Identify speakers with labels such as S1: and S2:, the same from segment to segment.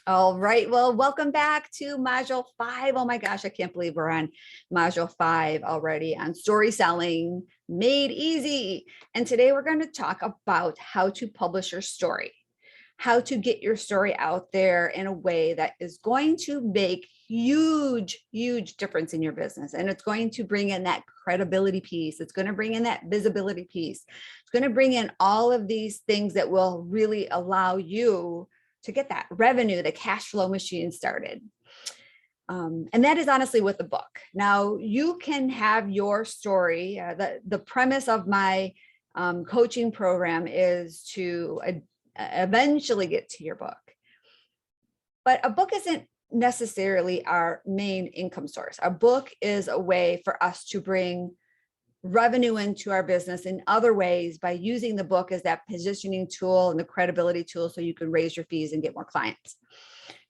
S1: All right. Well, welcome back to Module 5. Oh my gosh, I can't believe we're on Module 5 already on story selling made easy. And today we're going to talk about how to publish your story, how to get your story out there in a way that is going to make huge difference in your business. And it's going to bring in that credibility piece. It's going to bring in that visibility piece. It's going to bring in all of these things that will really allow you to get that revenue, the cash flow machine started. And that is honestly with the book. Now you can have your story. The premise of my coaching program is to eventually get to your book. But a book isn't necessarily our main income source. A book is a way for us to bring revenue into our business in other ways by using the book as that positioning tool and the credibility tool so you can raise your fees and get more clients.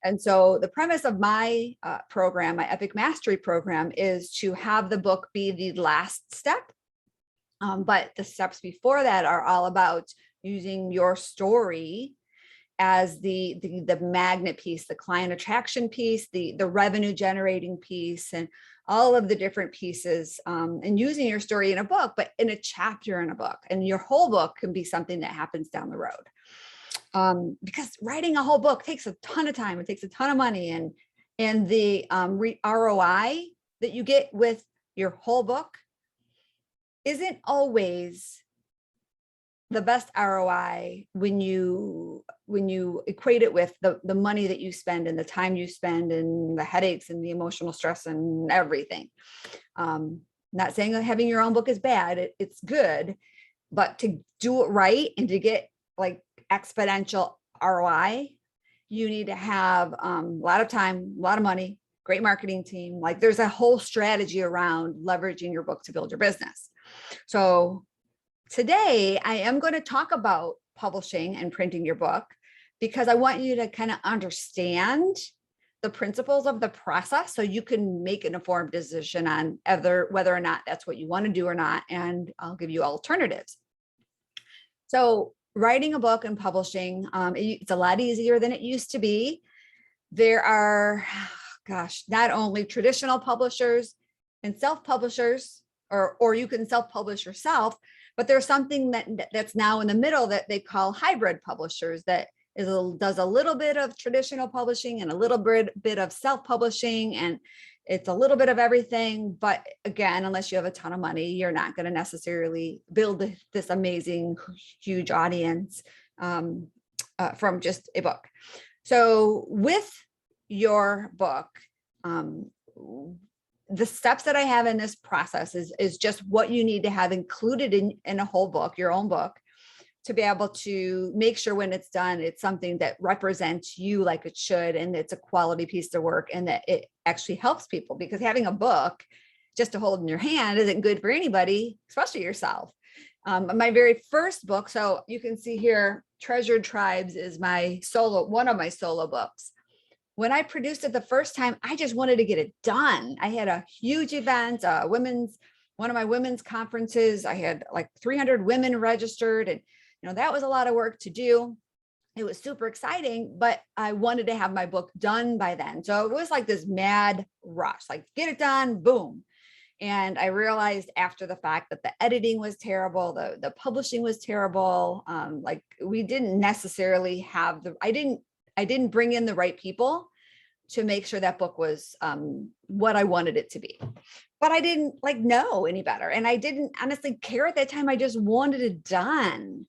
S1: And so the premise of my program, my Epic Mastery program, is to have the book be the last step. But the steps before that are all about using your story as the magnet piece, the client attraction piece, the revenue generating piece, and all of the different pieces, and using your story in a book, but in a chapter in a book. And your whole book can be something that happens down the road. Because writing a whole book takes a ton of time. It takes a ton of money, and the ROI that you get with your whole book isn't always the best ROI when you equate it with the money that you spend and the time you spend and the headaches and the emotional stress and everything. Not saying that having your own book is bad, it's good, but to do it right and to get like exponential ROI, you need to have a lot of time, a lot of money, great marketing team. Like there's a whole strategy around leveraging your book to build your business. So today, I am going to talk about publishing and printing your book because I want you to kind of understand the principles of the process so you can make an informed decision on whether or not that's what you want to do or not. And I'll give you alternatives. So writing a book and publishing, it's a lot easier than it used to be. There are, not only traditional publishers and self-publishers, or you can self-publish yourself, but there's something that's now in the middle that they call hybrid publishers that does a little bit of traditional publishing and a little bit of self-publishing, and it's a little bit of everything. But again, unless you have a ton of money, you're not going to necessarily build this amazing, huge audience from just a book. So with your book, the steps that I have in this process is just what you need to have included in a whole book, your own book, to be able to make sure when it's done, it's something that represents you like it should, and it's a quality piece of work, and that it actually helps people, because having a book just to hold in your hand isn't good for anybody, especially yourself. My very first book, so you can see here, Treasured Tribes is one of my solo books. When I produced it the first time, I just wanted to get it done. I had a huge event, one of my women's conferences. I had like 300 women registered, and that was a lot of work to do. It was super exciting, but I wanted to have my book done by then. So it was like this mad rush, like get it done, boom. And I realized after the fact that the editing was terrible, the publishing was terrible. Like we didn't necessarily have I didn't bring in the right people to make sure that book was what I wanted it to be. But I didn't know any better. And I didn't honestly care at that time. I just wanted it done.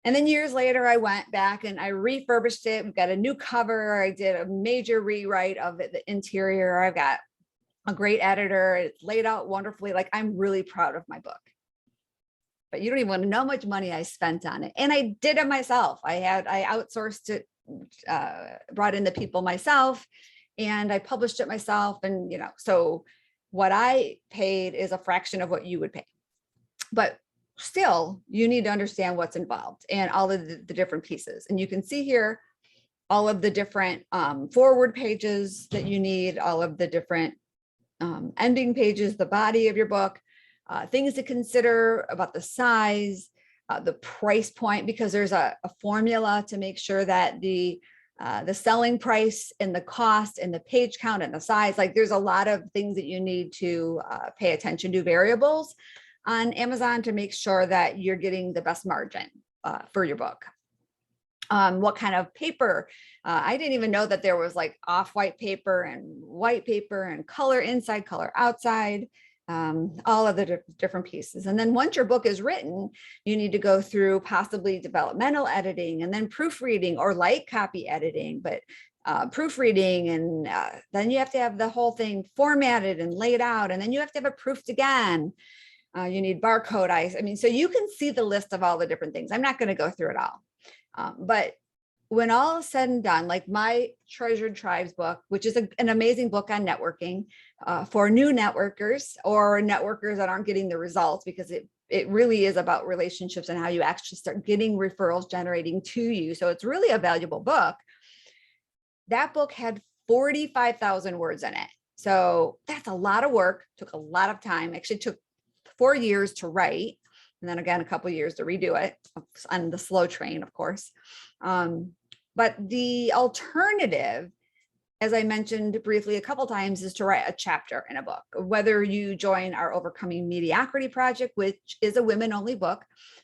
S1: And then years later, I went back and I refurbished it. We've got a new cover. I did a major rewrite of it, the interior. I've got a great editor. It's laid out wonderfully. Like I'm really proud of my book. But you don't even want to know how much money I spent on it. And I did it myself. I outsourced it, brought in the people myself, and I published it myself. And, so what I paid is a fraction of what you would pay. But still, you need to understand what's involved and all of the different pieces. And you can see here all of the different forward pages that you need, all of the different ending pages, the body of your book, things to consider about the size, the price point, because there's a formula to make sure that the the selling price and the cost and the page count and the size. Like there's a lot of things that you need to pay attention to, variables on Amazon, to make sure that you're getting the best margin for your book. What kind of paper? I didn't even know that there was like off-white paper and white paper and color inside, color outside, all of the different pieces. And then once your book is written, you need to go through possibly developmental editing and then proofreading or light copy editing, but proofreading. And then you have to have the whole thing formatted and laid out. And then you have to have it proofed again. You need barcode eyes. I mean, so you can see the list of all the different things. I'm not going to go through it all. But when all is said and done, like my Treasured Tribes book, which is an amazing book on networking for new networkers or networkers that aren't getting the results, because it really is about relationships and how you actually start getting referrals generating to you. So it's really a valuable book. That book had 45,000 words in it. So that's a lot of work, took a lot of time, actually took 4 years to write. And then again, a couple of years to redo it on the slow train, of course. But the alternative, as I mentioned briefly a couple of times, is to write a chapter in a book. Whether you join our Overcoming Mediocrity Project, which is a women-only book,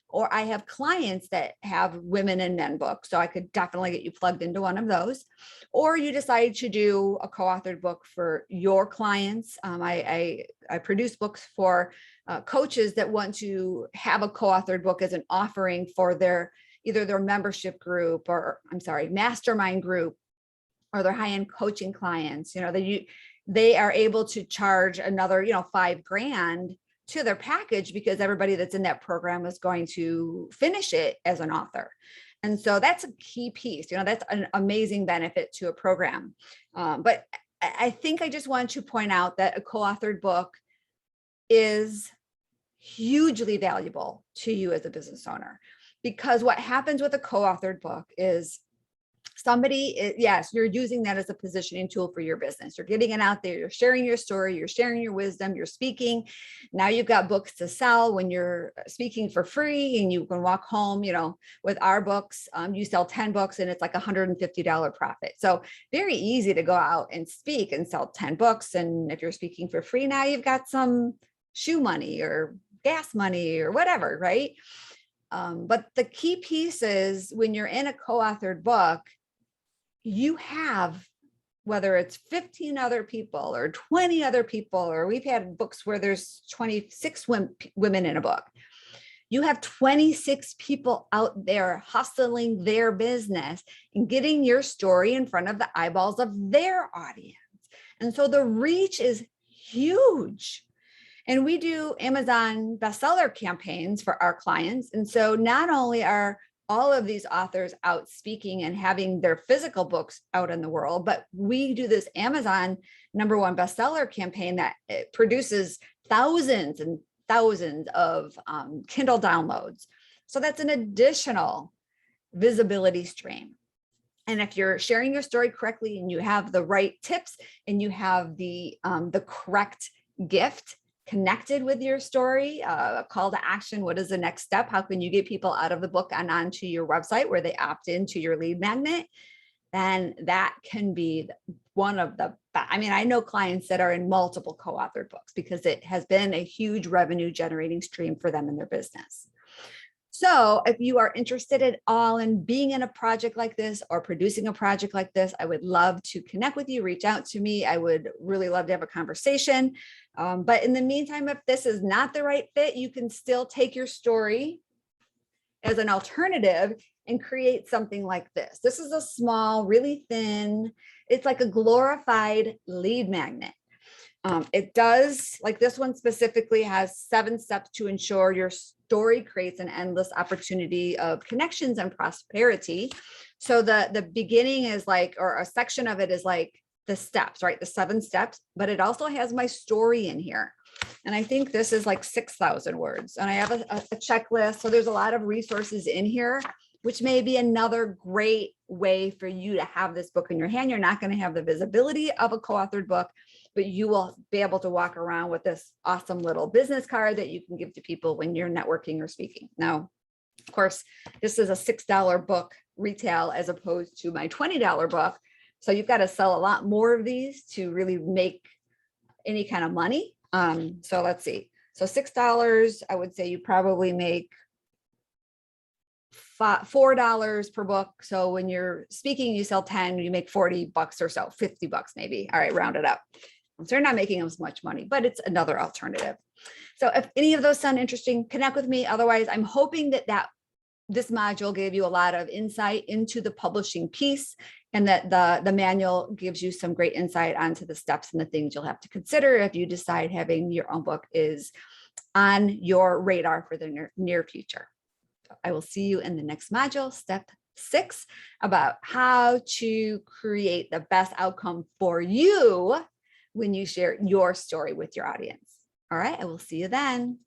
S1: or I have clients that have women and men books, so I could definitely get you plugged into one of those. Or you decide to do a co-authored book for your clients. I produce books for coaches that want to have a co-authored book as an offering for either their membership group, or mastermind group, or their high-end coaching clients. They are able to charge another, $5,000 to their package, because everybody that's in that program is going to finish it as an author. And so that's a key piece. That's an amazing benefit to a program. But I think I just want to point out that a co-authored book is hugely valuable to you as a business owner, because what happens with a co-authored book is yes, you're using that as a positioning tool for your business. You're getting it out there. You're sharing your story. You're sharing your wisdom. You're speaking. Now you've got books to sell when you're speaking for free, and you can walk home, with our books, you sell 10 books and it's like $150 profit. So very easy to go out and speak and sell 10 books. And if you're speaking for free, now you've got some shoe money or gas money or whatever, right? But the key piece is, when you're in a co-authored book, you have, whether it's 15 other people or 20 other people, or we've had books where there's 26 women in a book. You have 26 people out there hustling their business and getting your story in front of the eyeballs of their audience. And so the reach is huge. And we do Amazon bestseller campaigns for our clients. And so not only are all of these authors out speaking and having their physical books out in the world, but we do this Amazon #1 bestseller campaign that produces thousands and thousands of Kindle downloads. So that's an additional visibility stream. And if you're sharing your story correctly, and you have the right tips, and you have the correct gift connected with your story, a call to action, what is the next step? How can you get people out of the book and onto your website where they opt into your lead magnet? Then that can be one of the, I know clients that are in multiple co-authored books, because it has been a huge revenue generating stream for them in their business. So if you are interested at all in being in a project like this or producing a project like this, I would love to connect with you, reach out to me. I would really love to have a conversation. But in the meantime, if this is not the right fit, you can still take your story as an alternative and create something like this. This is a small, really thin, it's like a glorified lead magnet. It does, like this one specifically, has 7 steps to ensure your story creates an endless opportunity of connections and prosperity. So the beginning is like, or a section of it is like the steps, right? The 7 steps, but it also has my story in here. And I think this is like 6,000 words. And I have a checklist. So there's a lot of resources in here, which may be another great way for you to have this book in your hand. You're not going to have the visibility of a co-authored book, but you will be able to walk around with this awesome little business card that you can give to people when you're networking or speaking. Now, Of course, this is a $6 book retail as opposed to my $20 book. So you've got to sell a lot more of these to really make any kind of money. So let's see. So $6, I would say you probably make $4 per book. So when you're speaking, you sell 10, you make 40 bucks or so, 50 bucks maybe. All right, round it up. So you're not making as much money, but it's another alternative. So if any of those sound interesting, connect with me. Otherwise, I'm hoping that this module gave you a lot of insight into the publishing piece, and that the manual gives you some great insight onto the steps and the things you'll have to consider if you decide having your own book is on your radar for the near future. I will see you in the next module, step 6, about how to create the best outcome for you when you share your story with your audience. All right, I will see you then.